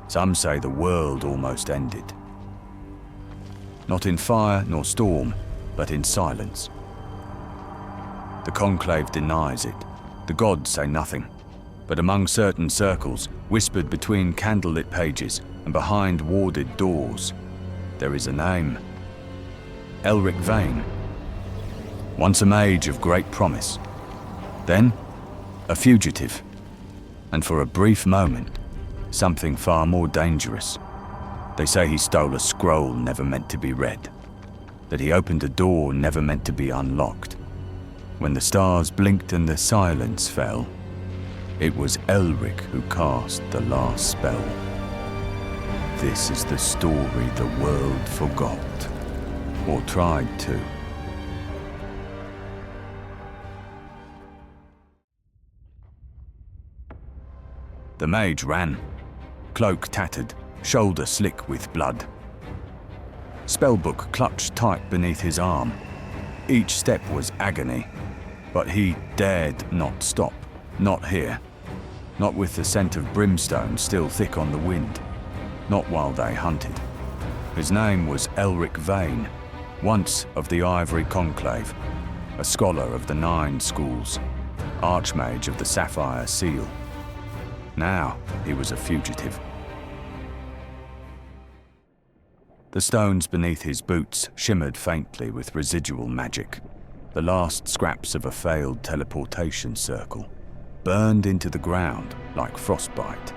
Some say the world almost ended. Not in fire nor storm, but in silence. The conclave denies it. The gods say nothing. But among certain circles, whispered between candlelit pages and behind warded doors, there is a name. Elric Vane. Once a mage of great promise. Then, a fugitive. And for a brief moment, something far more dangerous. They say he stole a scroll never meant to be read. That he opened a door never meant to be unlocked. When the stars blinked and the silence fell, it was Elric who cast the last spell. This is the story the world forgot, or tried to. The mage ran, cloak tattered, shoulder slick with blood. Spellbook clutched tight beneath his arm. Each step was agony, but he dared not stop, not here. Not with the scent of brimstone still thick on the wind, not while they hunted. His name was Elric Vane, once of the Ivory Conclave, a scholar of the 9 schools, archmage of the Sapphire Seal. Now he was a fugitive. The stones beneath his boots shimmered faintly with residual magic, the last scraps of a failed teleportation circle, burned into the ground like frostbite.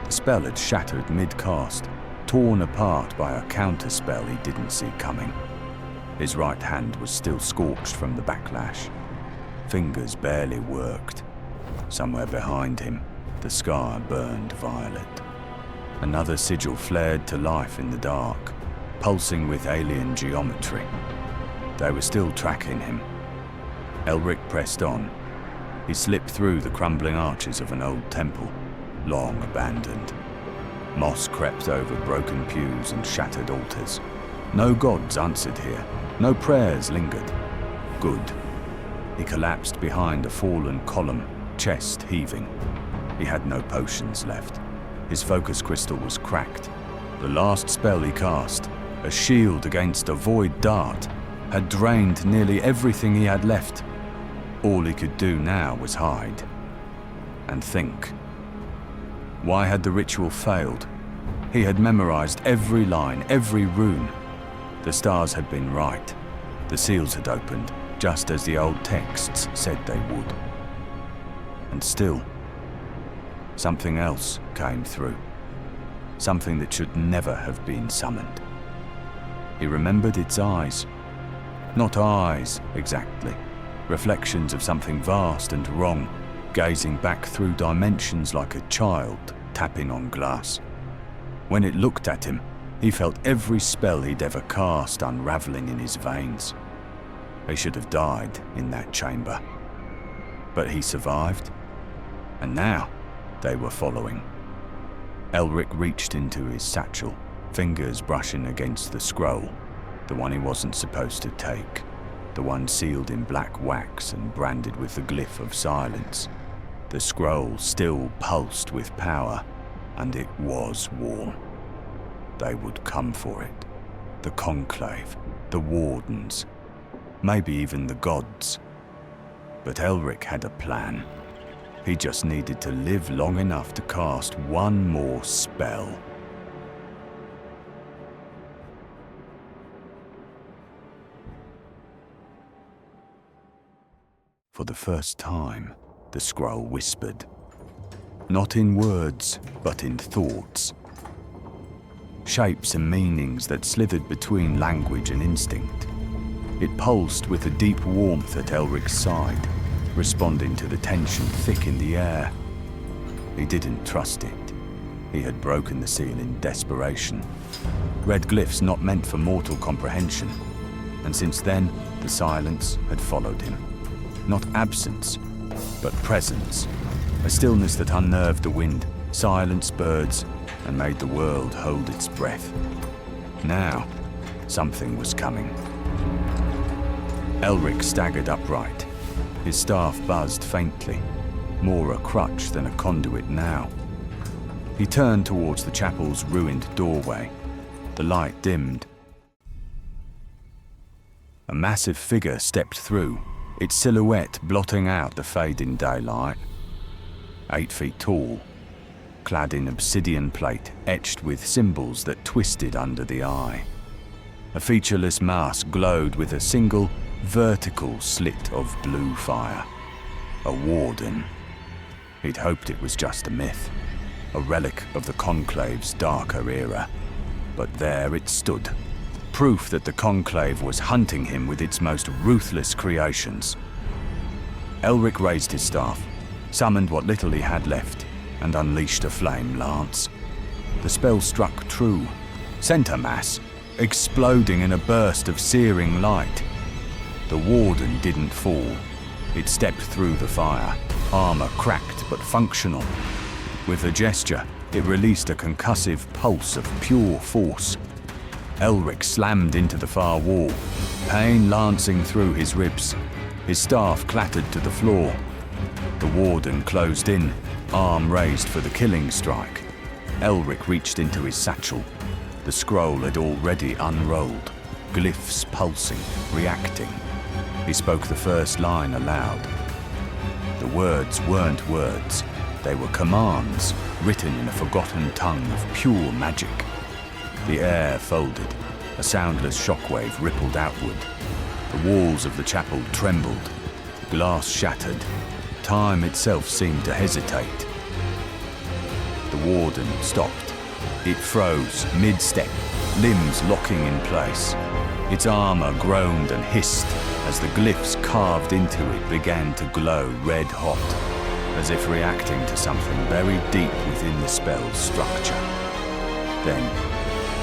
The spell had shattered mid-cast, torn apart by a counterspell he didn't see coming. His right hand was still scorched from the backlash. Fingers barely worked. Somewhere behind him, the scar burned violet. Another sigil flared to life in the dark, pulsing with alien geometry. They were still tracking him. Elric pressed on. He slipped through the crumbling arches of an old temple, long abandoned. Moss crept over broken pews and shattered altars. No gods answered here. No prayers lingered. Good. He collapsed behind a fallen column, chest heaving. He had no potions left. His focus crystal was cracked. The last spell he cast, a shield against a void dart, had drained nearly everything he had left. All he could do now was hide and think. Why had the ritual failed? He had memorized every line, every rune. The stars had been right. The seals had opened, just as the old texts said they would. And still, something else came through. Something that should never have been summoned. He remembered its eyes. Not eyes, exactly. Reflections of something vast and wrong, gazing back through dimensions like a child tapping on glass. When it looked at him, he felt every spell he'd ever cast unraveling in his veins. He should have died in that chamber. But he survived, and now they were following. Elric reached into his satchel, fingers brushing against the scroll, the one he wasn't supposed to take, the one sealed in black wax and branded with the glyph of silence. The scroll still pulsed with power, and it was warm. They would come for it. The conclave, the wardens, maybe even the gods. But Elric had a plan. He just needed to live long enough to cast one more spell. For the first time, the scroll whispered. Not in words, but in thoughts. Shapes and meanings that slithered between language and instinct. It pulsed with a deep warmth at Elric's side, responding to the tension thick in the air. He didn't trust it. He had broken the seal in desperation. Read glyphs not meant for mortal comprehension. And since then, the silence had followed him. Not absence, but presence. A stillness that unnerved the wind, silenced birds, and made the world hold its breath. Now, something was coming. Elric staggered upright. His staff buzzed faintly, more a crutch than a conduit now. He turned towards the chapel's ruined doorway. The light dimmed. A massive figure stepped through, its silhouette blotting out the fading daylight. 8 feet tall, clad in obsidian plate etched with symbols that twisted under the eye. A featureless mask glowed with a single, vertical slit of blue fire. A warden. He'd hoped it was just a myth, a relic of the Conclave's darker era. But there it stood, proof that the Conclave was hunting him with its most ruthless creations. Elric raised his staff, summoned what little he had left, and unleashed a flame lance. The spell struck true, center mass, exploding in a burst of searing light. The warden didn't fall. It stepped through the fire, armor cracked but functional. With a gesture, it released a concussive pulse of pure force. Elric slammed into the far wall, pain lancing through his ribs. His staff clattered to the floor. The warden closed in, arm raised for the killing strike. Elric reached into his satchel. The scroll had already unrolled, glyphs pulsing, reacting. He spoke the first line aloud. The words weren't words. They were commands, written in a forgotten tongue of pure magic. The air folded. A soundless shockwave rippled outward. The walls of the chapel trembled. Glass shattered. Time itself seemed to hesitate. The warden stopped. It froze, mid-step, limbs locking in place. Its armor groaned and hissed as the glyphs carved into it began to glow red-hot, as if reacting to something buried deep within the spell's structure. Then,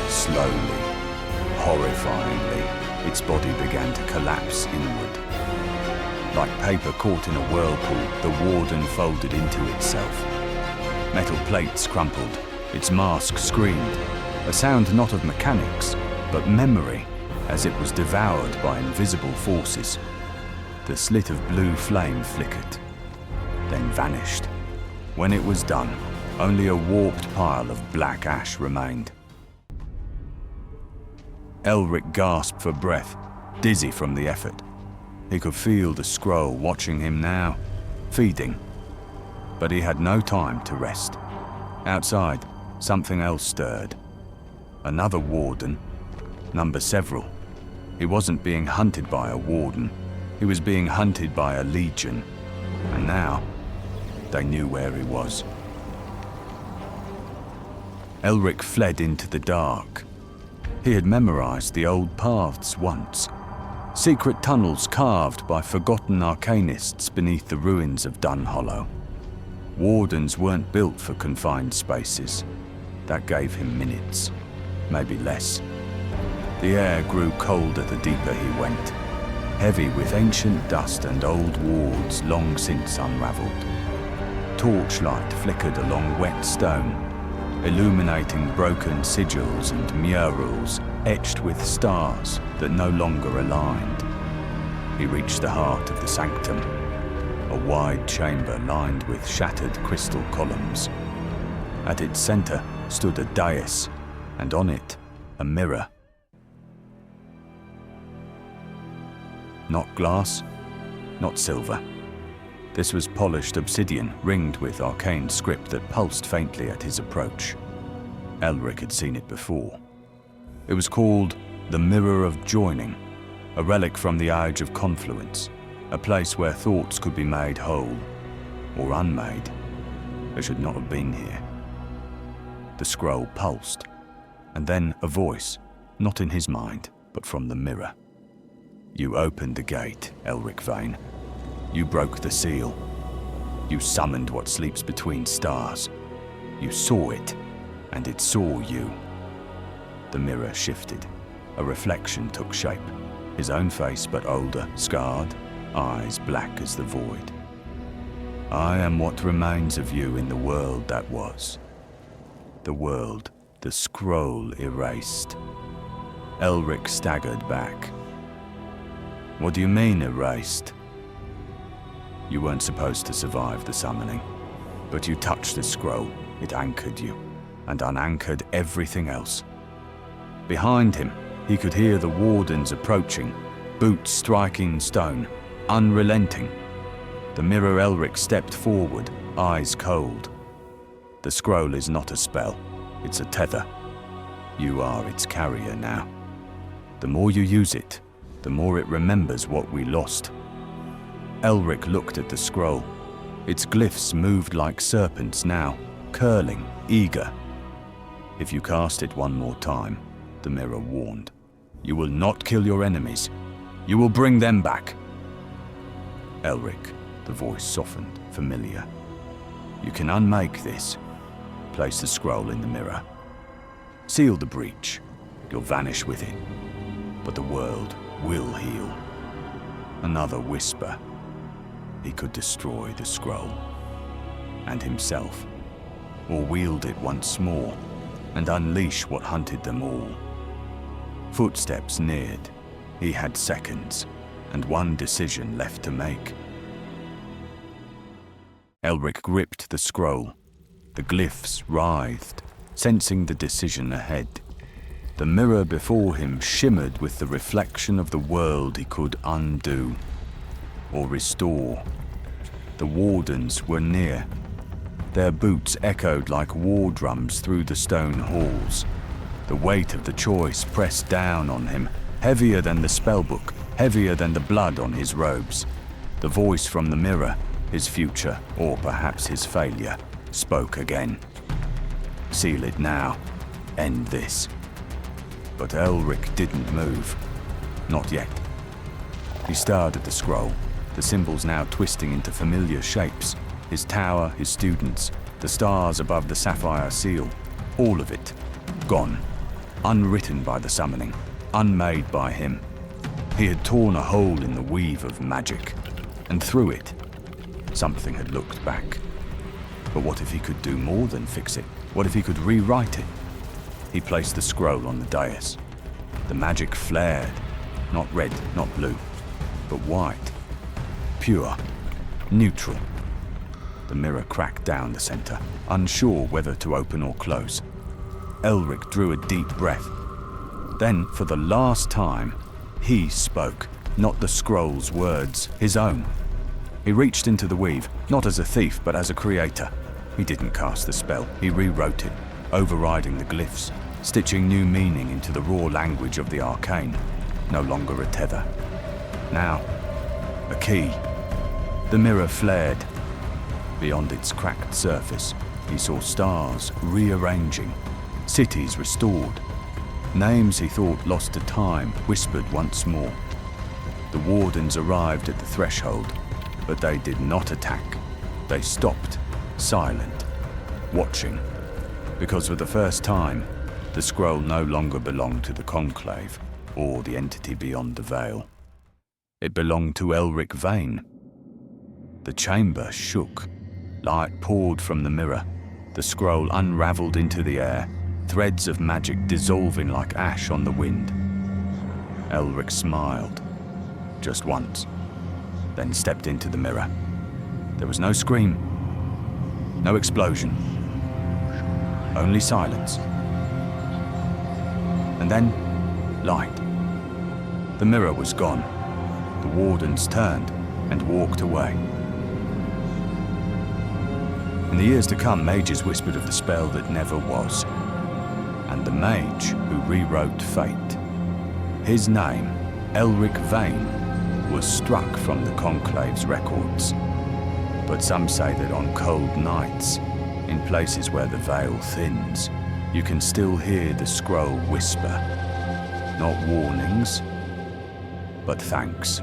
slowly, horrifyingly, its body began to collapse inward. Like paper caught in a whirlpool, the warden folded into itself. Metal plates crumpled, its mask screamed, a sound not of mechanics, but memory, as it was devoured by invisible forces. The slit of blue flame flickered, then vanished. When it was done, only a warped pile of black ash remained. Elric gasped for breath, dizzy from the effort. He could feel the scroll watching him now, feeding. But he had no time to rest. Outside, something else stirred. Another warden, number several. He wasn't being hunted by a warden. He was being hunted by a legion. And now, they knew where he was. Elric fled into the dark. He had memorized the old paths once. Secret tunnels carved by forgotten arcanists beneath the ruins of Dunhollow. Wardens weren't built for confined spaces. That gave him minutes, maybe less. The air grew colder the deeper he went, heavy with ancient dust and old wards long since unraveled. Torchlight flickered along wet stone, illuminating broken sigils and murals etched with stars that no longer aligned. He reached the heart of the sanctum, a wide chamber lined with shattered crystal columns. At its center stood a dais, and on it, a mirror. Not glass, not silver. This was polished obsidian ringed with arcane script that pulsed faintly at his approach. Elric had seen it before. It was called the Mirror of Joining, a relic from the Age of Confluence, a place where thoughts could be made whole, or unmade. They should not have been here. The scroll pulsed, and then a voice, not in his mind, but from the mirror. You opened the gate, Elric Vane. You broke the seal. You summoned what sleeps between stars. You saw it, and it saw you. The mirror shifted. A reflection took shape. His own face, but older, scarred, eyes black as the void. I am what remains of you in the world that was. The world the scroll erased. Elric staggered back. What do you mean, erased? You weren't supposed to survive the summoning. But you touched the scroll, it anchored you, and unanchored everything else. Behind him, he could hear the wardens approaching, boots striking stone, unrelenting. The mirror Elric stepped forward, eyes cold. The scroll is not a spell, it's a tether. You are its carrier now. The more you use it, the more it remembers what we lost. Elric looked at the scroll. Its glyphs moved like serpents now, curling, eager. If you cast it one more time, the mirror warned, you will not kill your enemies. You will bring them back. Elric, the voice softened, familiar. You can unmake this. Place the scroll in the mirror. Seal the breach. You'll vanish with it. But the world will heal. Another whisper. He could destroy the scroll. And himself. Or wield it once more and unleash what hunted them all. Footsteps neared. He had seconds and one decision left to make. Elric gripped the scroll. The glyphs writhed, sensing the decision ahead. The mirror before him shimmered with the reflection of the world he could undo or restore. The wardens were near. Their boots echoed like war drums through the stone halls. The weight of the choice pressed down on him, heavier than the spellbook, heavier than the blood on his robes. The voice from the mirror, his future, or perhaps his failure, spoke again. Seal it now. End this. But Elric didn't move. Not yet. He stared at the scroll, the symbols now twisting into familiar shapes. His tower, his students, the stars above the sapphire seal. All of it. Gone. Unwritten by the summoning. Unmade by him. He had torn a hole in the weave of magic. And through it, something had looked back. But what if he could do more than fix it? What if he could rewrite it? He placed the scroll on the dais. The magic flared. Not red, not blue, but white. Pure. Neutral. The mirror cracked down the center, unsure whether to open or close. Elric drew a deep breath. Then, for the last time, he spoke, not the scroll's words, his own. He reached into the weave, not as a thief, but as a creator. He didn't cast the spell, he rewrote it, overriding the glyphs, stitching new meaning into the raw language of the arcane. No longer a tether. Now, a key. The mirror flared. Beyond its cracked surface, he saw stars rearranging, cities restored. Names he thought lost to time whispered once more. The wardens arrived at the threshold, but they did not attack. They stopped, silent, watching, because for the first time, the scroll no longer belonged to the Conclave or the entity beyond the veil. It belonged to Elric Vane. The chamber shook. Light poured from the mirror. The scroll unraveled into the air, threads of magic dissolving like ash on the wind. Elric smiled, just once, then stepped into the mirror. There was no scream, no explosion, only silence. And then, light. The mirror was gone. The wardens turned and walked away. In the years to come, mages whispered of the spell that never was, and the mage who rewrote fate. His name, Elric Vane, was struck from the Conclave's records. But some say that on cold nights, in places where the veil thins, you can still hear the scroll whisper. Not warnings, but thanks.